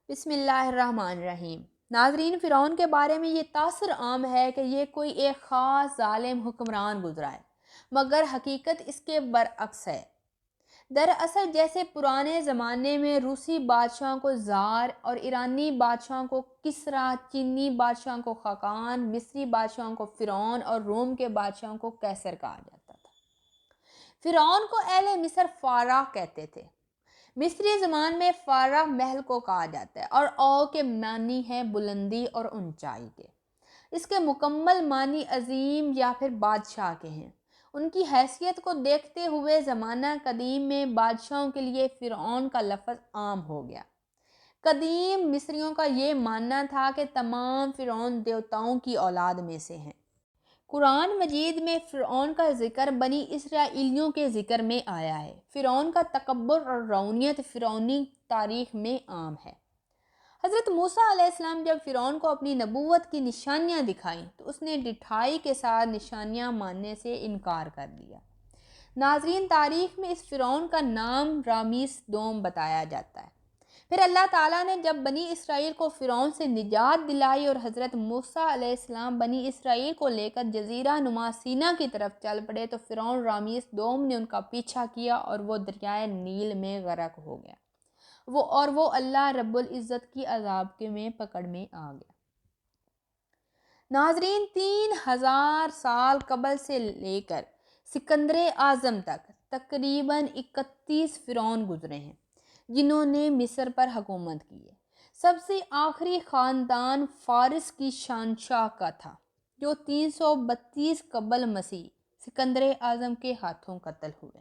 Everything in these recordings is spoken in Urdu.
بسم اللہ الرحمن الرحیم۔ ناظرین، فرعون کے بارے میں یہ تاثر عام ہے کہ یہ کوئی ایک خاص ظالم حکمران گزرا ہے، مگر حقیقت اس کے برعکس ہے۔ دراصل جیسے پرانے زمانے میں روسی بادشاہوں کو زار اور ایرانی بادشاہوں کو کسریٰ، چینی بادشاہوں کو خاقان، مصری بادشاہوں کو فرعون اور روم کے بادشاہوں کو قیصر کہا جاتا تھا۔ فرعون کو اہل مصر فارع کہتے تھے۔ مصری زبان میں فارع محل کو کہا جاتا ہے اور او کے معنی ہے بلندی اور اونچائی کے۔ اس کے مکمل معنی عظیم یا پھر بادشاہ کے ہیں۔ ان کی حیثیت کو دیکھتے ہوئے زمانہ قدیم میں بادشاہوں کے لیے فرعون کا لفظ عام ہو گیا۔ قدیم مصریوں کا یہ ماننا تھا کہ تمام فرعون دیوتاؤں کی اولاد میں سے ہیں۔ قرآن مجید میں فرعون کا ذکر بنی اسرائیلیوں کے ذکر میں آیا ہے۔ فرعون کا تکبر اور رونیت فرعونی تاریخ میں عام ہے۔ حضرت موسیٰ علیہ السلام جب فرعون کو اپنی نبوت کی نشانیاں دکھائیں تو اس نے ڈٹھائی کے ساتھ نشانیاں ماننے سے انکار کر دیا۔ ناظرین، تاریخ میں اس فرعون کا نام رامیس دوم بتایا جاتا ہے۔ پھر اللہ تعالیٰ نے جب بنی اسرائیل کو فرعون سے نجات دلائی اور حضرت موسیٰ علیہ السلام بنی اسرائیل کو لے کر جزیرہ نما سینا کی طرف چل پڑے تو فرعون رامیس دوم نے ان کا پیچھا کیا اور وہ دریائے نیل میں غرق ہو گیا۔ وہ اللہ رب العزت کی عذاب کے میں پکڑ میں آ گیا۔ ناظرین، 3000 سال قبل سے لے کر سکندر اعظم تک تقریباً 31 فرعون گزرے ہیں جنہوں نے مصر پر حکومت کی ہے۔ سب سے آخری خاندان فارس کی شہنشاہ کا تھا جو 332 قبل مسیح سکندر اعظم کے ہاتھوں قتل ہوئے۔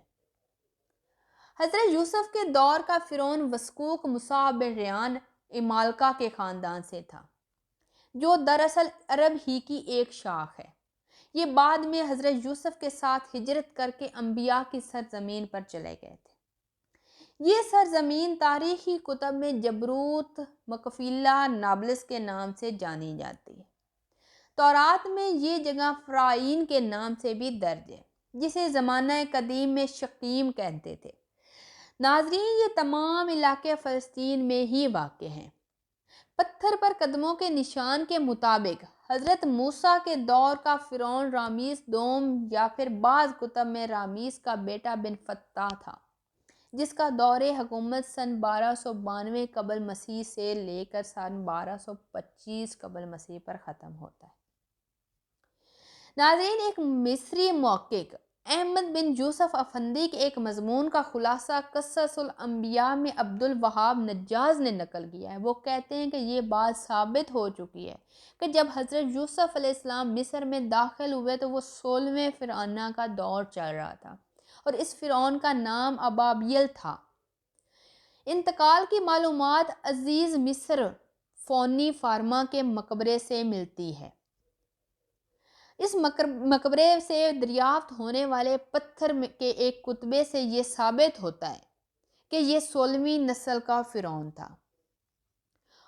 حضرت یوسف کے دور کا فرعون وسقوق مصعب بن ریان عمالقہ کے خاندان سے تھا جو دراصل عرب ہی کی ایک شاخ ہے۔ یہ بعد میں حضرت یوسف کے ساتھ ہجرت کر کے انبیاء کی سرزمین پر چلے گئے تھے۔ یہ سرزمین تاریخی کتب میں جبروت مقفیلا نابلس کے نام سے جانی جاتی ہے۔ تورات میں یہ جگہ فرائین کے نام سے بھی درج ہے جسے زمانہ قدیم میں شقیم کہتے تھے۔ ناظرین، یہ تمام علاقے فلسطین میں ہی واقع ہیں۔ پتھر پر قدموں کے نشان کے مطابق حضرت موسیٰ کے دور کا فرعون رامیس دوم یا پھر بعض کتب میں رامیس کا بیٹا بن فتح تھا جس کا دور حکومت سن 1292 قبل مسیح سے لے کر سن 1225 قبل مسیح پر ختم ہوتا ہے۔ ناظرین، ایک مصری محقق احمد بن یوسف افندی کے ایک مضمون کا خلاصہ قصص الانبیاء میں عبد الوہاب نجاز نے نقل کیا ہے۔ وہ کہتے ہیں کہ یہ بات ثابت ہو چکی ہے کہ جب حضرت یوسف علیہ السلام مصر میں داخل ہوئے تو وہ 16ویں فرعونیہ کا دور چل رہا تھا اور اس فرعون کا نام ابابیل تھا۔ انتقال کی معلومات عزیز مصر فونی فارما کے مقبرے سے ملتی ہے۔ اس مقبرے سے دریافت ہونے والے پتھر کے ایک کتبے سے یہ ثابت ہوتا ہے کہ یہ 16ویں نسل کا فرعون تھا،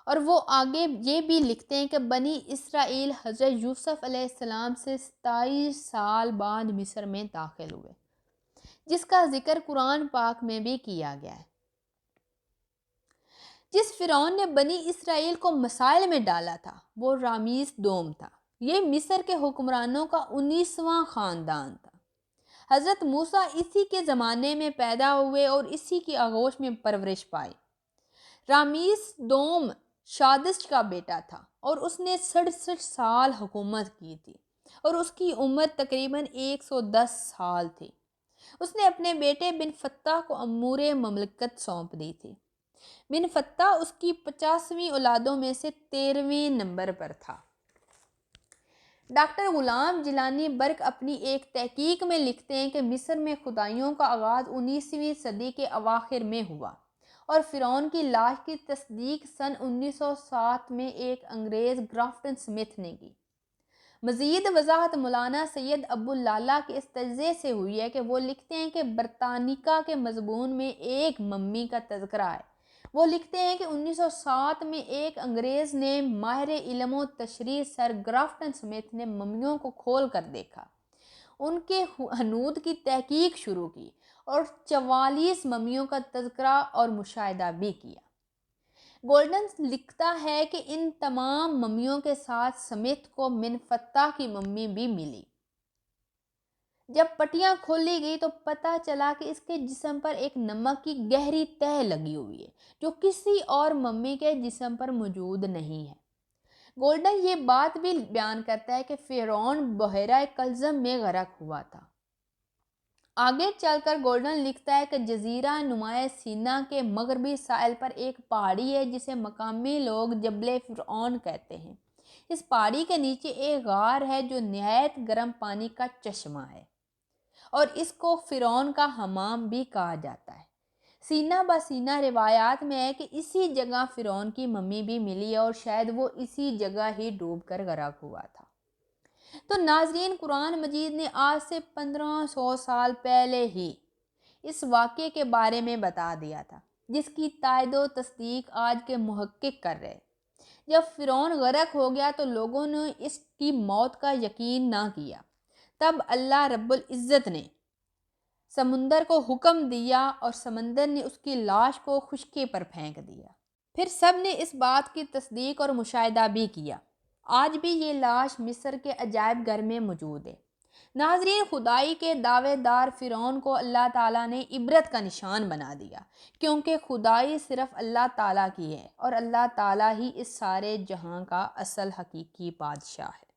اور وہ آگے یہ بھی لکھتے ہیں کہ بنی اسرائیل حضرت یوسف علیہ السلام سے 27 سال بعد مصر میں داخل ہوئے جس کا ذکر قرآن پاک میں بھی کیا گیا ہے۔ جس فرعون نے بنی اسرائیل کو مسائل میں ڈالا تھا وہ رامیس دوم تھا۔ یہ مصر کے حکمرانوں کا 19واں خاندان تھا۔ حضرت موسیٰ اسی کے زمانے میں پیدا ہوئے اور اسی کی آغوش میں پرورش پائی۔ رامیس دوم شادش کا بیٹا تھا اور اس نے 67 سال حکومت کی تھی اور اس کی عمر تقریباً 110 سال تھی۔ اس نے اپنے بیٹے بن فتح کو امور مملکت سونپ دی تھی۔ بن فتح اس کی 50ویں اولادوں میں سے 13ویں نمبر پر تھا۔ ڈاکٹر غلام جیلانی برق اپنی ایک تحقیق میں لکھتے ہیں کہ مصر میں خدائیوں کا آغاز 19ویں صدی کے اواخر میں ہوا اور فرعون کی لاش کی تصدیق سن 1907 میں ایک انگریز گرافٹن سمتھ نے کی۔ مزید وضاحت مولانا سید ابو العلا کے اس تجزیے سے ہوئی ہے کہ وہ لکھتے ہیں کہ برطانیکا کے مضمون میں ایک ممی کا تذکرہ ہے۔ وہ لکھتے ہیں کہ 1907 میں ایک انگریز نے ماہر علم و تشریح سر گرافٹن سمتھ نے ممیوں کو کھول کر دیکھا، ان کے ہنود کی تحقیق شروع کی اور 44 ممیوں کا تذکرہ اور مشاہدہ بھی کیا۔ گولڈن لکھتا ہے کہ ان تمام ممیوں کے ساتھ سمتھ کو من فتح کی ممی بھی ملی۔ جب پٹیاں کھولی گئی تو پتہ چلا کہ اس کے جسم پر ایک نمک کی گہری تہ لگی ہوئی ہے جو کسی اور ممی کے جسم پر موجود نہیں ہے۔ گولڈن یہ بات بھی بیان کرتا ہے کہ فرعون بحیرہ کلزم میں غرق ہوا تھا۔ آگے چل کر گولڈن لکھتا ہے کہ جزیرہ نمائے سینا کے مغربی ساحل پر ایک پہاڑی ہے جسے مقامی لوگ جبل فرعون کہتے ہیں۔ اس پہاڑی کے نیچے ایک غار ہے جو نہایت گرم پانی کا چشمہ ہے اور اس کو فرعون کا حمام بھی کہا جاتا ہے۔ سینہ بسینہ روایات میں ہے کہ اسی جگہ فرعون کی ممی بھی ملی اور شاید وہ اسی جگہ ہی ڈوب کر غرق ہوا تھا۔ تو ناظرین، قرآن مجید نے آج سے 1500 سال پہلے ہی اس واقعے کے بارے میں بتا دیا تھا جس کی تائید و تصدیق آج کے محقق کر رہے۔ جب فرعون غرق ہو گیا تو لوگوں نے اس کی موت کا یقین نہ کیا۔ تب اللہ رب العزت نے سمندر کو حکم دیا اور سمندر نے اس کی لاش کو خشکی پر پھینک دیا۔ پھر سب نے اس بات کی تصدیق اور مشاہدہ بھی کیا۔ آج بھی یہ لاش مصر کے عجائب گھر میں موجود ہے۔ ناظرین، خدائی کے دعوے دار فرعون کو اللہ تعالیٰ نے عبرت کا نشان بنا دیا کیونکہ خدائی صرف اللہ تعالیٰ کی ہے اور اللہ تعالیٰ ہی اس سارے جہاں کا اصل حقیقی بادشاہ ہے۔